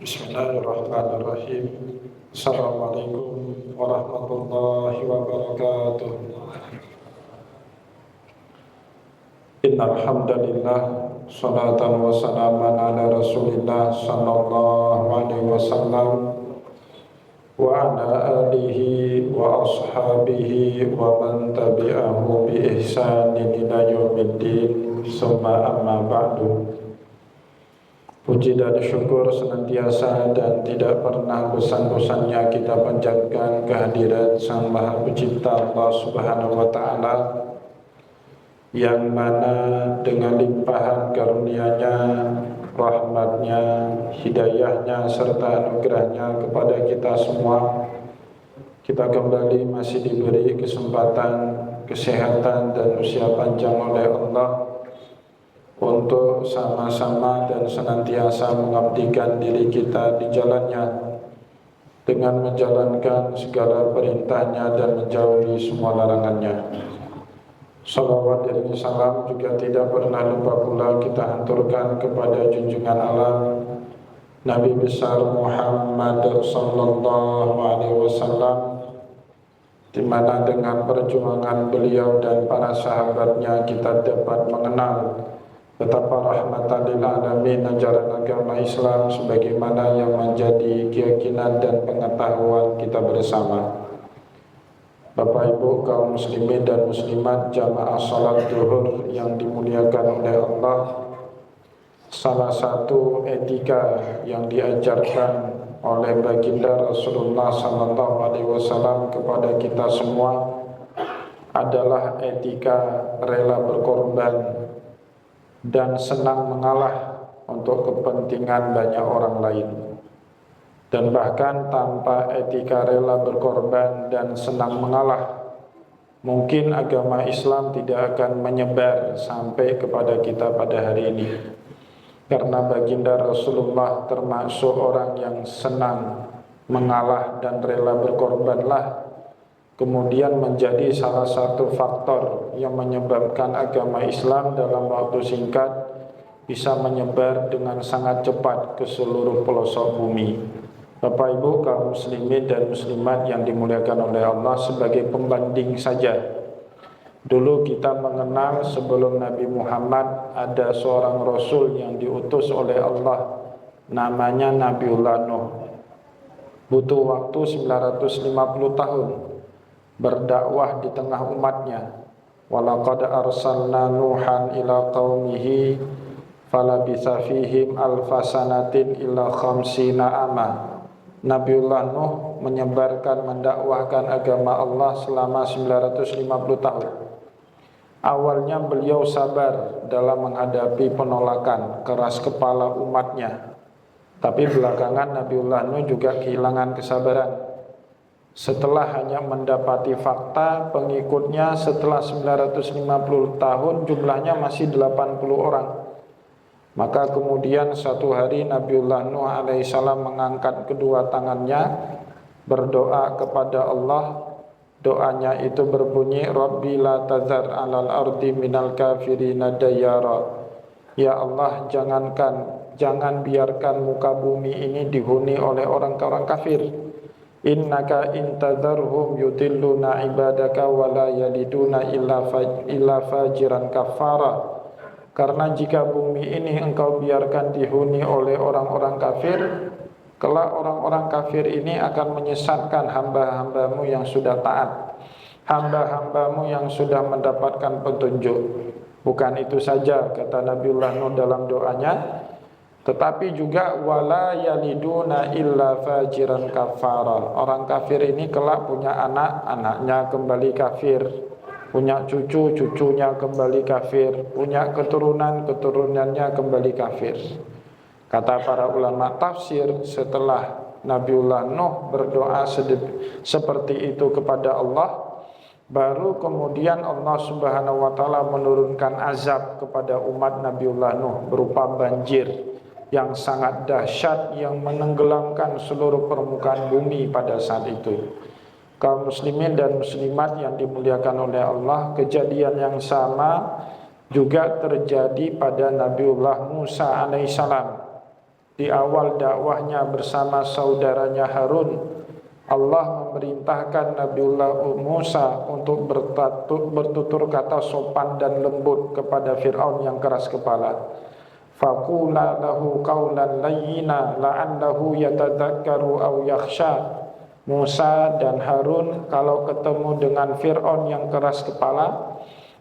Bismillahirrahmanirrahim. Assalamualaikum warahmatullahi wabarakatuh. Innal hamdalillah, salatan wa salaman ala Rasulillah sallallahu alaihi wasallam wa ala alihi wa ashabihi wa man tabi'ahu bi ihsanin ila yaumiddin. Summa amma ba'du. Puji dan syukur senantiasa dan tidak pernah bosan-bosannya kita panjatkan kehadirat Sang Maha Pencipta Allah Subhanahu wa Ta'ala, yang mana dengan limpahan karunia-Nya, rahmat-Nya, hidayah-Nya serta anugerah-Nya kepada kita semua, kita kembali masih diberi kesempatan, kesehatan dan usia panjang oleh Allah untuk sama-sama dan senantiasa mengabdikan diri kita di jalannya dengan menjalankan segala perintahnya dan menjauhi semua larangannya. Salawat dan salam juga tidak pernah lupa pula kita hanturkan kepada junjungan alam Nabi besar Muhammad sallallahu alaihi wasallam, di mana dengan perjuangan beliau dan para sahabatnya kita dapat mengenal betapa rahmatan lil alamin ajaran agama Islam sebagaimana yang menjadi keyakinan dan pengetahuan kita bersama. Bapak Ibu kaum muslimin dan muslimat jamaah salat zuhur yang dimuliakan oleh Allah, salah satu etika yang diajarkan oleh baginda Rasulullah sallallahu alaihi wasallam kepada kita semua adalah etika rela berkorban dan senang mengalah untuk kepentingan banyak orang lain. Dan bahkan tanpa etika rela berkorban dan senang mengalah, mungkin agama Islam tidak akan menyebar sampai kepada kita pada hari ini. Karena baginda Rasulullah termasuk orang yang senang mengalah dan rela berkorbanlah kemudian menjadi salah satu faktor yang menyebabkan agama Islam dalam waktu singkat bisa menyebar dengan sangat cepat ke seluruh pelosok bumi. Bapak Ibu kaum muslimin dan muslimat yang dimuliakan oleh Allah, sebagai pembanding saja, dulu kita mengenal sebelum Nabi Muhammad ada seorang Rasul yang diutus oleh Allah, namanya Nabiullah Nuh. Butuh waktu 950 tahun berdakwah di tengah umatnya. Walaqad arsalna Nuhan ila qaumihi falabitha fihim alfasanatin illa khamsina ama. Nabiullah Nuh menyebarkan, mendakwahkan agama Allah selama 950 tahun. Awalnya beliau sabar dalam menghadapi penolakan keras kepala umatnya, tapi belakangan Nabiullah Nuh juga kehilangan kesabaran. Setelah hanya mendapati fakta, pengikutnya setelah 950 tahun jumlahnya masih 80 orang. Maka kemudian satu hari Nabiullah Nuh alaihissalam mengangkat kedua tangannya berdoa kepada Allah. Doanya itu berbunyi, Rabbi la tazar alal ardi minal kafirina dayyara. Ya Allah, jangan biarkan muka bumi ini dihuni oleh orang-orang kafir. Innaka intadharhum yudilluna ibadaka wa la yaliduna illa fajiran kafara. Karena jika bumi ini engkau biarkan dihuni oleh orang-orang kafir, kelak orang-orang kafir ini akan menyesatkan hamba-hambamu yang sudah taat, hamba-hambamu yang sudah mendapatkan petunjuk. Bukan itu saja, kata Nabiullah Nuh dalam doanya, tetapi juga wala yaliduna illa fajiran kafara. Orang kafir ini kelak punya anak, anaknya kembali kafir, punya cucu, cucunya kembali kafir, punya keturunan, keturunannya kembali kafir. Kata para ulama tafsir, setelah Nabiullah Nuh berdoa seperti itu kepada Allah, baru kemudian Allah Subhanahu wa Ta'ala menurunkan azab kepada umat Nabiullah Nuh berupa banjir yang sangat dahsyat yang menenggelamkan seluruh permukaan bumi pada saat itu. Kaum muslimin dan muslimat yang dimuliakan oleh Allah, kejadian yang sama juga terjadi pada Nabiullah Musa alaihissalam. di awal dakwahnya bersama saudaranya Harun, Allah memerintahkan Nabiullah Musa untuk bertutur kata sopan dan lembut kepada Fir'aun yang keras kepala. Faqula lahu qawlan layyina la'allahu yatadzakkaru aw yakhsha. Musa dan Harun kalau ketemu dengan Fir'aun yang keras kepala,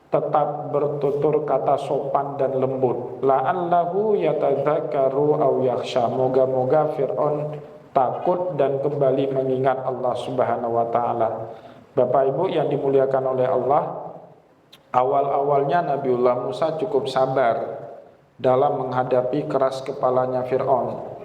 tetap bertutur kata sopan dan lembut. La'allahu yatadzakkaru aw yakhsha. Moga-moga Fir'aun takut dan kembali mengingat Allah Subhanahu wa taala. Bapak Ibu yang dimuliakan oleh Allah, awal-awalnya Nabiullah Musa cukup sabar dalam menghadapi keras kepalanya Fir'aun.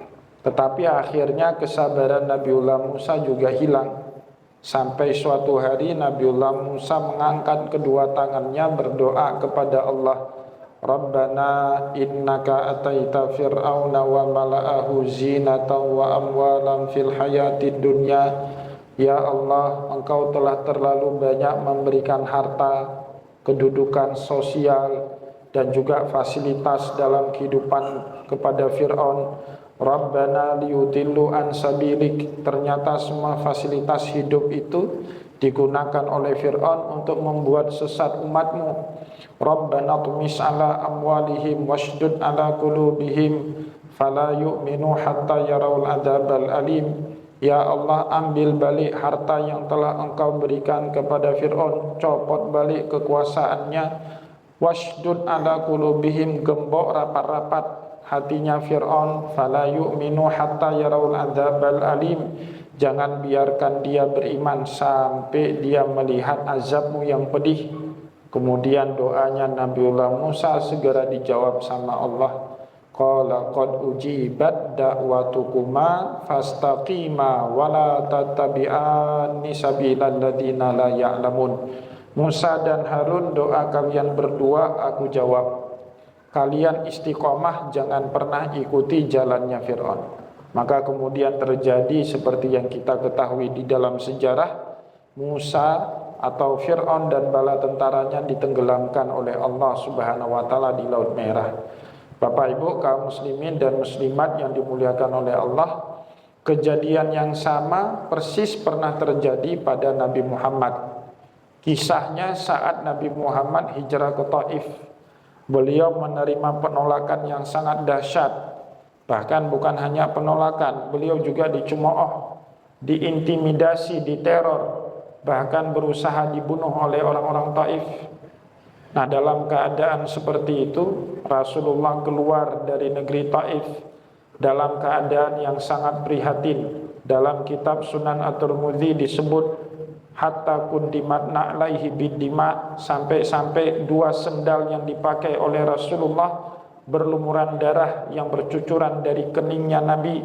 Tetapi akhirnya kesabaran Nabiullah Musa juga hilang. Sampai suatu hari Nabiullah Musa mengangkat kedua tangannya berdoa kepada Allah, Rabbana innaka ataita fir'auna wa mala'ahu zinatan wa amwalan fil hayatid dunya. Ya Allah, Engkau telah terlalu banyak memberikan harta, kedudukan sosial, dan juga fasilitas dalam kehidupan kepada Fir'aun. Rabbana liyudillu an sabilik. Ternyata semua fasilitas hidup itu digunakan oleh Fir'aun untuk membuat sesat umatmu. Rabbana tumis ala amwalihim washdud ala qulubihim fala yu'minu hatta yarawul adzabal alim. Ya Allah, ambil balik harta yang telah Engkau berikan kepada Fir'aun, copot balik kekuasaannya. Washdud ala qulubihim, gembok rapat-rapat hatinya Fir'aun. Fala yu'minu hatta yarawul adzabal alim. Jangan biarkan dia beriman sampai dia melihat azabmu yang pedih. Kemudian doanya Nabiullah Musa segera dijawab sama Allah. Qala qad ujibat da'watukuma fastaqima wala tattabi'anni sabilal ladzina la ya'lamun. Musa dan Harun, doa kalian berdua aku jawab. Kalian istiqomah, jangan pernah ikuti jalannya Fir'aun. Maka kemudian terjadi seperti yang kita ketahui di dalam sejarah, Musa atau Fir'aun dan bala tentaranya ditenggelamkan oleh Allah Subhanahu wa taala di Laut Merah. Bapak Ibu kaum muslimin dan muslimat yang dimuliakan oleh Allah, kejadian yang sama persis pernah terjadi pada Nabi Muhammad. Kisahnya saat Nabi Muhammad hijrah ke Taif. Beliau menerima penolakan yang sangat dahsyat. Bahkan bukan hanya penolakan, beliau juga dicemooh, diintimidasi, diteror, bahkan berusaha dibunuh oleh orang-orang Taif. Nah, dalam keadaan seperti itu, Rasulullah keluar dari negeri Taif dalam keadaan yang sangat prihatin. Dalam kitab Sunan At-Tirmidzi disebut hatta kundimat na'laihi bidima, sampai-sampai dua sendal yang dipakai oleh Rasulullah berlumuran darah yang bercucuran dari keningnya Nabi.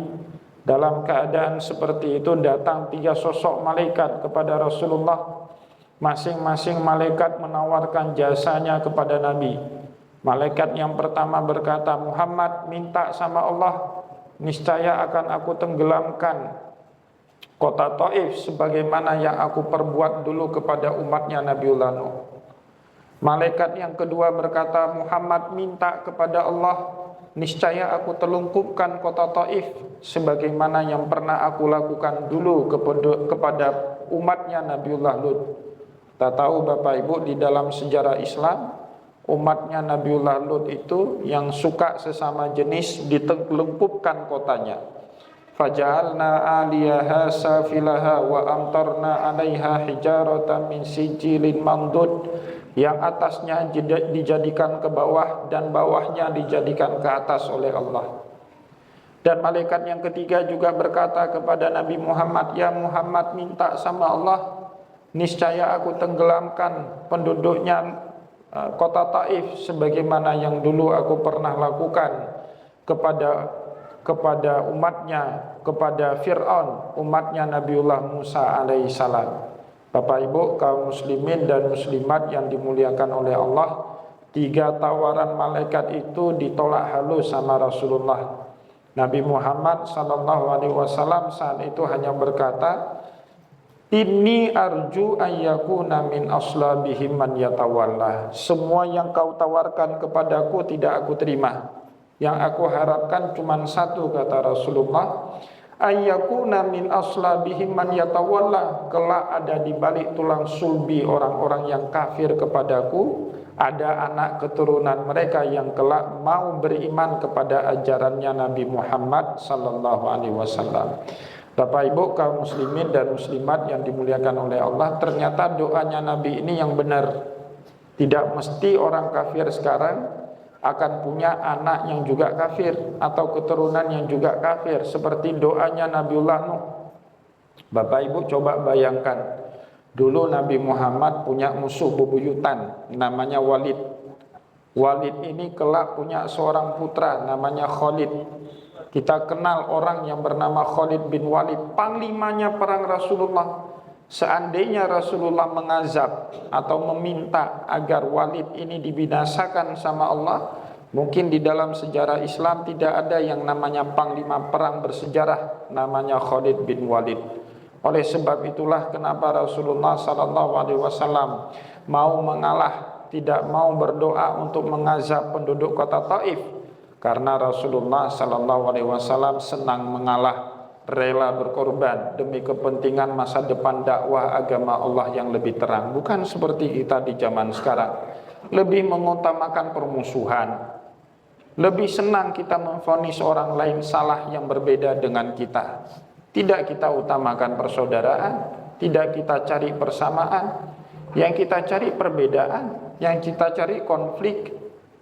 Dalam keadaan seperti itu datang tiga sosok malaikat kepada Rasulullah. Masing-masing malaikat menawarkan jasanya kepada Nabi. Malaikat yang pertama berkata, Muhammad, minta sama Allah, niscaya akan aku tenggelamkan kota Taif sebagaimana yang aku perbuat dulu kepada umatnya Nabiullah Nuh. Malaikat yang kedua berkata, Muhammad, minta kepada Allah, niscaya aku telungkupkan kota Taif sebagaimana yang pernah aku lakukan dulu kepada umatnya Nabiullah Lut. Kita tahu Bapak Ibu, di dalam sejarah Islam, umatnya Nabiullah Lut itu yang suka sesama jenis ditelungkupkan kotanya. Faja'alna 'aliyaha safilaha wa amtarna 'alaiha hijaratan min sijilin mandud. Yang atasnya dijadikan ke bawah dan bawahnya dijadikan ke atas oleh Allah. Dan malaikat yang ketiga juga berkata kepada Nabi Muhammad, ya Muhammad, minta sama Allah, niscaya aku tenggelamkan penduduknya kota Taif sebagaimana yang dulu aku pernah lakukan kepada umatnya, kepada Fir'aun, umatnya Nabiullah Musa alaihissalam. Bapak Ibu kaum muslimin dan muslimat yang dimuliakan oleh Allah, tiga tawaran malaikat itu ditolak halus sama Rasulullah. Nabi Muhammad SAW saat itu hanya berkata, Inni arju ayyakuna min aslabihim man yatawallah. Semua yang kau tawarkan kepadaku tidak aku terima. Yang aku harapkan cuma satu, kata Rasulullah, ayyakuna min aslabihim man yatawalla, kelak ada di balik tulang sulbi orang-orang yang kafir kepadaku, ada anak keturunan mereka yang kelak mau beriman kepada ajarannya Nabi Muhammad sallallahu alaihi wasallam. Bapak Ibu kaum muslimin dan muslimat yang dimuliakan oleh Allah, ternyata doanya Nabi ini yang benar. Tidak mesti orang kafir sekarang akan punya anak yang juga kafir atau keturunan yang juga kafir, seperti doanya Nabiullah Nuh. Bapak Ibu coba bayangkan, dulu Nabi Muhammad punya musuh bebuyutan namanya Walid. Walid ini kelak punya seorang putra namanya Khalid. Kita kenal orang yang bernama Khalid bin Walid, panglimanya perang Rasulullah. Seandainya Rasulullah mengazab atau meminta agar Walid ini dibinasakan sama Allah, mungkin di dalam sejarah Islam tidak ada yang namanya panglima perang bersejarah namanya Khalid bin Walid. Oleh sebab itulah kenapa Rasulullah SAW mau mengalah, tidak mau berdoa untuk mengazab penduduk kota Taif, karena Rasulullah SAW senang mengalah, rela berkorban demi kepentingan masa depan dakwah agama Allah yang lebih terang. Bukan seperti kita di zaman sekarang, lebih mengutamakan permusuhan, lebih senang kita memvonis orang lain salah yang berbeda dengan kita. Tidak kita utamakan persaudaraan, tidak kita cari persamaan, yang kita cari perbedaan, yang kita cari konflik.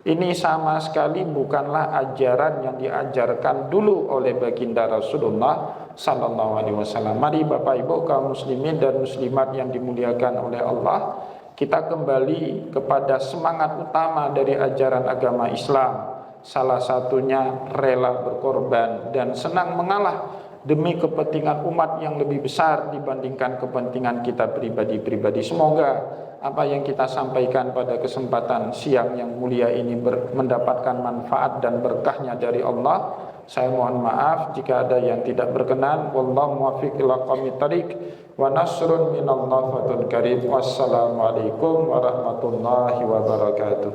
Ini sama sekali bukanlah ajaran yang diajarkan dulu oleh baginda Rasulullah sallallahu alaihi wasallam. Mari Bapak Ibu kaum muslimin dan muslimat yang dimuliakan oleh Allah, kita kembali kepada semangat utama dari ajaran agama Islam. Salah satunya rela berkorban dan senang mengalah demi kepentingan umat yang lebih besar dibandingkan kepentingan kita pribadi-pribadi. Semoga apa yang kita sampaikan pada kesempatan siang yang mulia ini mendapatkan manfaat dan berkahnya dari Allah. Saya mohon maaf jika ada yang tidak berkenan. Wallahu muwaffiq ila aqwamit thariq wa nasrun minallah fatul karim. Wassalamualaikum warahmatullahi wabarakatuh.